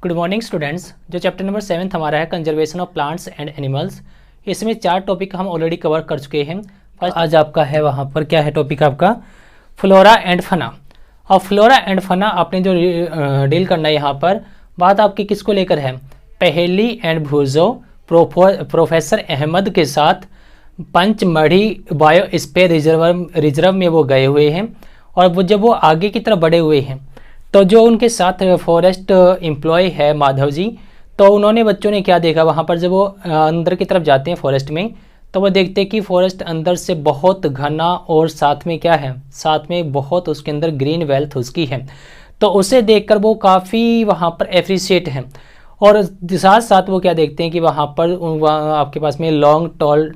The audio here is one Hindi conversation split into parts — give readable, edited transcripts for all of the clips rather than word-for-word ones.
Good morning students. जो चैप्टर नंबर 7 हमारा है conservation of plants and animals, इसमें 4 टॉपिक हम ऑलरेडी कवर कर चुके हैं। फर्स्ट आज आपका है वहाँ पर क्या है टॉपिक आपका फ्लोरा एंड फना। और फ्लोरा एंड फना आपने जो डील करना है यहाँ पर बात आपकी किसको लेकर है, पहेली एंड भूजो प्रोफेसर अहमद के साथ पंचमढ़ी बायोस्फीयर रिजर्व में वो गए हुए हैं। और वो जब वो आगे की तरफ बढ़े हुए हैं तो जो उनके साथ फॉरेस्ट एम्प्लॉय है माधव जी, तो उन्होंने बच्चों ने क्या देखा वहाँ पर जब वो अंदर की तरफ जाते हैं फॉरेस्ट में, तो वो देखते हैं कि फॉरेस्ट अंदर से बहुत घना और साथ में क्या है, साथ में बहुत उसके अंदर ग्रीन वेल्थ उसकी है। तो उसे देखकर वो काफ़ी वहाँ पर एप्रिशिएट हैं। और साथ साथ वो क्या देखते हैं कि वहाँ पर आपके पास में लॉन्ग टॉल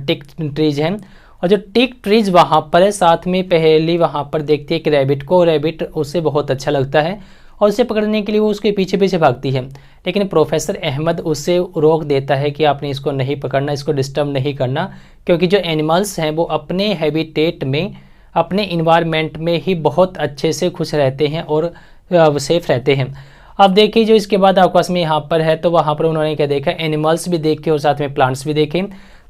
टिक ट्रीज हैं, और जो टिक ट्रीज वहाँ पर है साथ में पहेली वहाँ पर देखती है एक रैबिट को, रैबिट उसे बहुत अच्छा लगता है और उसे पकड़ने के लिए वो उसके पीछे पीछे भागती है। लेकिन प्रोफेसर अहमद उसे रोक देता है कि आपने इसको नहीं पकड़ना, इसको डिस्टर्ब नहीं करना, क्योंकि जो एनिमल्स हैं वो अपने हैबिटेट में, अपने इन्वायरमेंट में ही बहुत अच्छे से खुश रहते हैं और सेफ रहते हैं। अब देखिए जो इसके बाद आपके पास में यहाँ पर है, तो वहाँ पर उन्होंने क्या देखा, एनिमल्स भी देखे और साथ में प्लांट्स भी देखे।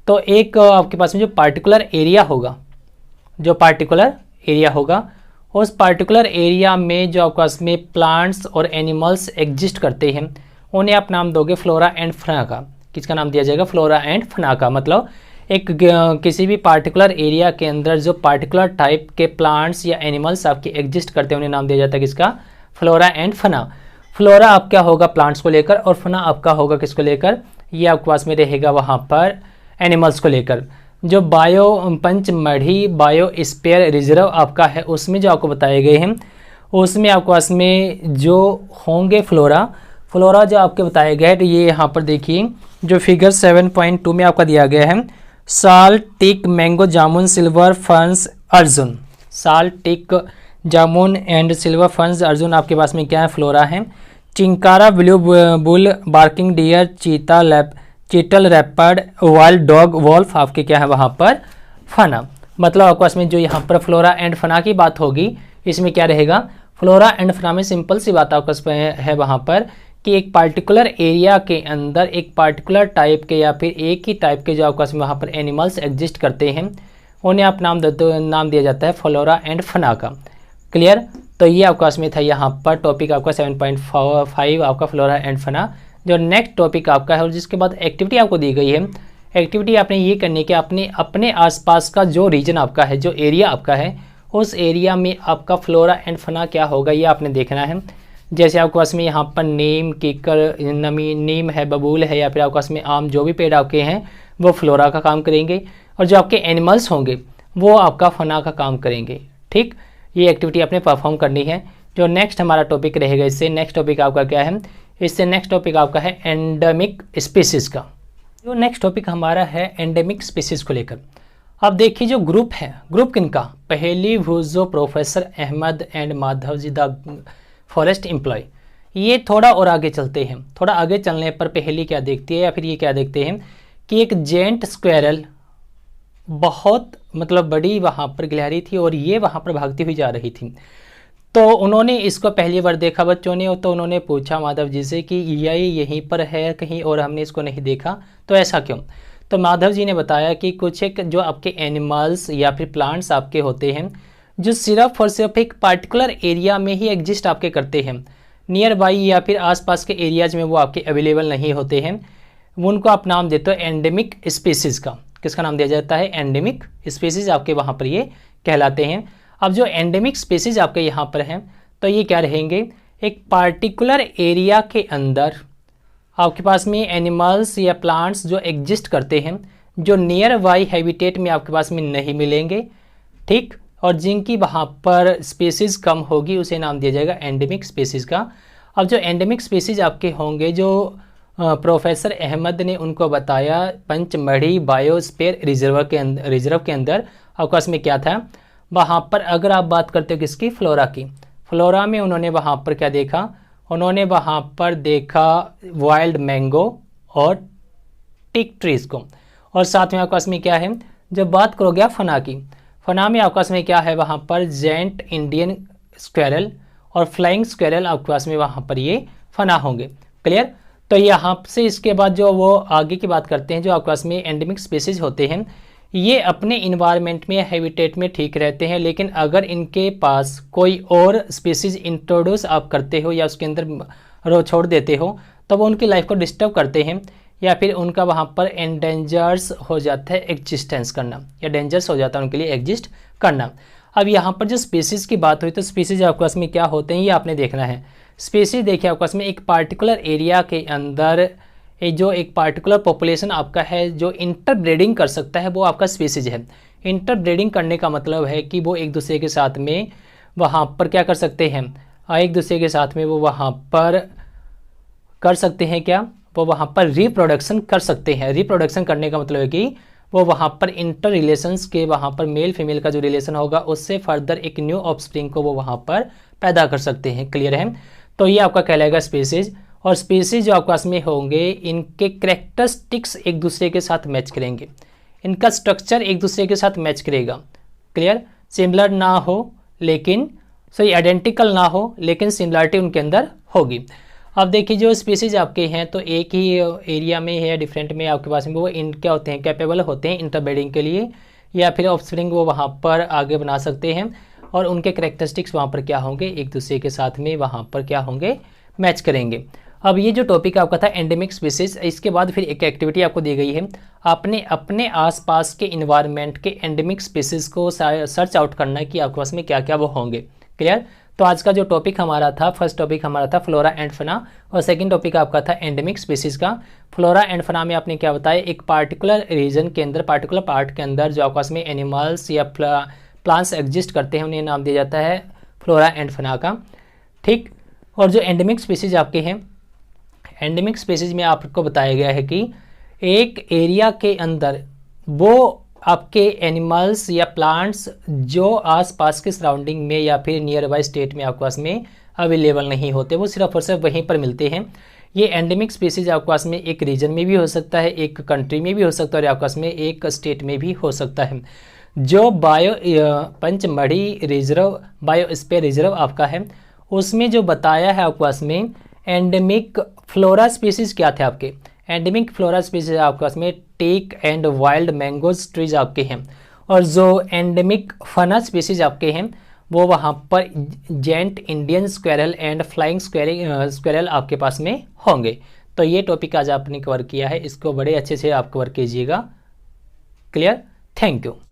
तो एक आपके पास में जो पार्टिकुलर एरिया होगा, जो पार्टिकुलर एरिया होगा उस पार्टिकुलर एरिया में जो आपके पास में प्लांट्स और एनिमल्स एग्जिस्ट करते हैं उन्हें आप नाम दोगे फ्लोरा एंड फना का। किसका नाम दिया जाएगा, फ्लोरा एंड फना का। मतलब एक किसी भी पार्टिकुलर एरिया के अंदर जो पार्टिकुलर टाइप के प्लांट्स या एनिमल्स आपके एग्जिस्ट करते हैं उन्हें नाम दिया जाता है किसका, फ्लोरा एंड फना। फ्लोरा आपका होगा प्लांट्स को लेकर और फना आपका होगा किसको लेकर, ये आपके पास में रहेगा वहाँ पर एनिमल्स को लेकर। जो पंचमढ़ी बायोस्फीयर रिजर्व आपका है उसमें जो आपको बताए गए हैं उसमें आपके पास में जो होंगे फ्लोरा जो आपके बताए गए हैं, तो ये यहाँ पर देखिए जो फिगर 7.2 में आपका दिया गया है, sal, teak, mango, jamun, silver ferns, arjun. Sal, teak, jamun and silver ferns, arjun आपके पास में क्या है, फ्लोरा है। Chinkara, blue bull, barking deer, chital leopard, wild dog, wolf आपके क्या है वहाँ पर फना। मतलब आपके पास में जो यहाँ पर फ्लोरा एंड फना की बात होगी इसमें क्या रहेगा, फ्लोरा एंड फना में सिंपल सी बात आपके पास है वहाँ पर कि एक पार्टिकुलर एरिया के अंदर एक पार्टिकुलर टाइप के या फिर एक ही टाइप के जो आपके पास में वहाँ पर एनिमल्स एग्जिस्ट करते हैं उन्हें आप नाम दिया जाता है फ्लोरा एंड फना का। क्लियर। तो ये आपके पास में था यहाँ पर टॉपिक आपका 7.5 आपका फ्लोरा एंड फना। जो नेक्स्ट टॉपिक आपका है और जिसके बाद एक्टिविटी आपको दी गई है, एक्टिविटी आपने ये करनी कि अपने आसपास का जो रीजन आपका है, जो एरिया आपका है, उस एरिया में आपका फ्लोरा एंड फना क्या होगा ये आपने देखना है। जैसे आपके पास में यहाँ पर नीम, कीकर, नीम है, बबूल है या फिर आपके पास में आम, जो भी पेड़ आपके हैं वो फ्लोरा का काम करेंगे और जो आपके एनिमल्स होंगे वो आपका फना का काम करेंगे। ठीक, ये एक्टिविटी आपने परफॉर्म करनी है। जो नेक्स्ट हमारा टॉपिक रहेगा, इससे नेक्स्ट टॉपिक आपका क्या है, इससे नेक्स्ट टॉपिक आपका है एंडेमिक स्पीसीज का। जो नेक्स्ट टॉपिक हमारा है एंडेमिक स्पीसीज को लेकर। अब देखिए जो ग्रुप है, ग्रुप किनका, पहेली, भूजो, professor Ahmed and Madhav ji the forest employ. ये थोड़ा और आगे चलते हैं। थोड़ा आगे चलने पर पहेली क्या देखती है या फिर ये क्या देखते हैं कि एक जेंट स्क्वेरल बहुत मतलब बड़ी वहाँ पर गिलहरी थी और ये वहाँ पर भागती हुई जा रही थी। तो उन्होंने इसको पहली बार देखा बच्चों ने, तो उन्होंने पूछा माधव जी से कि ये यहीं पर है कहीं और हमने इसको नहीं देखा, तो ऐसा क्यों। तो माधव जी ने बताया कि कुछ एक जो आपके एनिमल्स या फिर प्लांट्स आपके होते हैं जो सिर्फ और सिर्फ एक पार्टिकुलर एरिया में ही एग्जिस्ट आपके करते हैं, नियर बाई या फिर आसपास के एरियाज में वो आपके अवेलेबल नहीं होते हैं, उनको आप नाम देते हो एंडेमिक स्पीसीज़ का। किसका नाम दिया जाता है, एंडेमिक स्पीसीज़ आपके वहाँ पर ये कहलाते हैं। अब जो एंडेमिक स्पीसीज आपके यहाँ पर हैं तो ये क्या रहेंगे, एक पार्टिकुलर एरिया के अंदर आपके पास में एनिमल्स या प्लांट्स जो एग्जिस्ट करते हैं जो नियर बाई हैबिटेट में आपके पास में नहीं मिलेंगे। ठीक, और जिनकी वहाँ पर स्पीसीज कम होगी उसे नाम दिया जाएगा एंडेमिक स्पीसीज का। अब जो एंडेमिक स्पीसीज आपके होंगे जो प्रोफेसर अहमद ने उनको बताया पंचमढ़ी बायोस्फीयर रिजर्व के अंदर आपके पास में क्या था, वहाँ पर अगर आप बात करते हो किसकी, फ्लोरा की, फ्लोरा में उन्होंने वहाँ पर क्या देखा, उन्होंने वहाँ पर देखा वाइल्ड मैंगो और टिक ट्रीज को। और साथ में आपके पास में क्या है, जब बात करोगे आप फना की, फना में आपके पास में क्या है वहाँ पर जेंट इंडियन स्क्वेरल और फ्लाइंग स्क्वेरल आपके पास में वहाँ पर ये फना होंगे। क्लियर। तो यहाँ से इसके बाद जो वो आगे की बात करते हैं, जो आपके पास में एंडेमिक स्पीसीज होते हैं, ये अपने इन्वायरमेंट में, हैबिटेट में ठीक रहते हैं, लेकिन अगर इनके पास कोई और स्पीसीज इंट्रोड्यूस आप करते हो या उसके अंदर छोड़ देते हो तो वो उनकी लाइफ को डिस्टर्ब करते हैं, या फिर उनका वहाँ पर एंडेंजर्स हो जाता है एग्जिस्टेंस करना, या डेंजर्स हो जाता है उनके लिए एग्जिस्ट करना। अब यहाँ पर जो स्पीसीज की बात हुई तो स्पीसीज आपके पास में क्या होते हैं ये आपने देखना है। स्पीसीज देखिए आपके पास में एक पार्टिकुलर एरिया के अंदर जो एक पार्टिकुलर पॉपुलेशन आपका है जो इंटरब्रीडिंग कर सकता है, वो आपका स्पीसीज है। इंटरब्रीडिंग करने का मतलब है कि वो एक दूसरे के साथ में वहाँ पर क्या कर सकते हैं, एक दूसरे के साथ में वो वहाँ पर कर सकते हैं क्या, वो वहाँ पर रिप्रोडक्शन कर सकते हैं। रिप्रोडक्शन करने का मतलब है कि वो वहाँ पर इंटर रिलेशंस के, वहाँ पर मेल फीमेल का जो रिलेशन होगा उससे फर्दर एक न्यू ऑफस्प्रिंग को वो वहाँ पर पैदा कर सकते हैं। क्लियर है। तो ये आपका कहलाएगा स्पीसीज। और स्पीसीज जो आपके पास में होंगे इनके कैरेक्टरिस्टिक्स एक दूसरे के साथ मैच करेंगे, इनका स्ट्रक्चर एक दूसरे के साथ मैच करेगा। क्लियर। सिमिलर ना हो लेकिन आइडेंटिकल ना हो लेकिन सिमिलरिटी उनके अंदर होगी। अब देखिए जो स्पीसीज आपके हैं तो एक ही एरिया में है, डिफरेंट में आपके पास में वो क्या होते हैं, कैपेबल होते हैं इंटरब्रीडिंग के लिए, या फिर ऑफस्प्रिंग वो वहाँ पर आगे बना सकते हैं, और उनके कैरेक्टरिस्टिक्स वहाँ पर क्या होंगे, एक दूसरे के साथ में वहाँ पर क्या होंगे, मैच करेंगे। अब ये जो टॉपिक आपका था एंडेमिक स्पीसीज, इसके बाद फिर एक एक्टिविटी आपको दी गई है, आपने अपने आसपास के इन्वायरमेंट के एंडेमिक स्पीसीज को सर्च आउट करना है कि आपके पास में क्या क्या वो होंगे। क्लियर। तो आज का जो टॉपिक हमारा था, फर्स्ट टॉपिक हमारा था फ्लोरा एंड फना, और सेकंड टॉपिक आपका था एंडेमिक स्पीसीज का। फ्लोरा एंड फना में आपने क्या बताया, एक पार्टिकुलर रीजन के अंदर, पार्टिकुलर पार्ट के अंदर जो आपके पास में एनिमल्स या प्लांट्स एग्जिस्ट करते हैं उन्हें नाम दिया जाता है फ्लोरा एंड फना का। ठीक। और जो एंडेमिक स्पीसीज आपके हैं, एंडेमिक स्पीसीज में आपको बताया गया है कि एक एरिया के अंदर वो आपके एनिमल्स या प्लांट्स जो आसपास के सराउंडिंग में या फिर नियर बाय स्टेट में आपके पास में अवेलेबल नहीं होते, वो सिर्फ और सिर्फ वहीं पर मिलते हैं। ये एंडेमिक स्पीसीज आपके पास में एक रीजन में भी हो सकता है, एक कंट्री में भी हो सकता है, और आपके पास में एक स्टेट में भी हो सकता है। जो पंचमढ़ी रिजर्व, बायोस्फीयर रिजर्व आपका है, उसमें जो बताया है आपके पास में एंडेमिक फ्लोरा स्पीसीज क्या थे आपके, एंडेमिक फ्लोरा स्पीसीज आपके पास में teak and wild mangoes trees आपके हैं, और जो एंडेमिक फना स्पीसीज आपके हैं वो वहाँ पर giant Indian squirrel and flying squirrel आपके पास में होंगे। तो ये टॉपिक आज आपने कवर किया है, इसको बड़े अच्छे से आप कवर कीजिएगा। क्लियर। Thank you.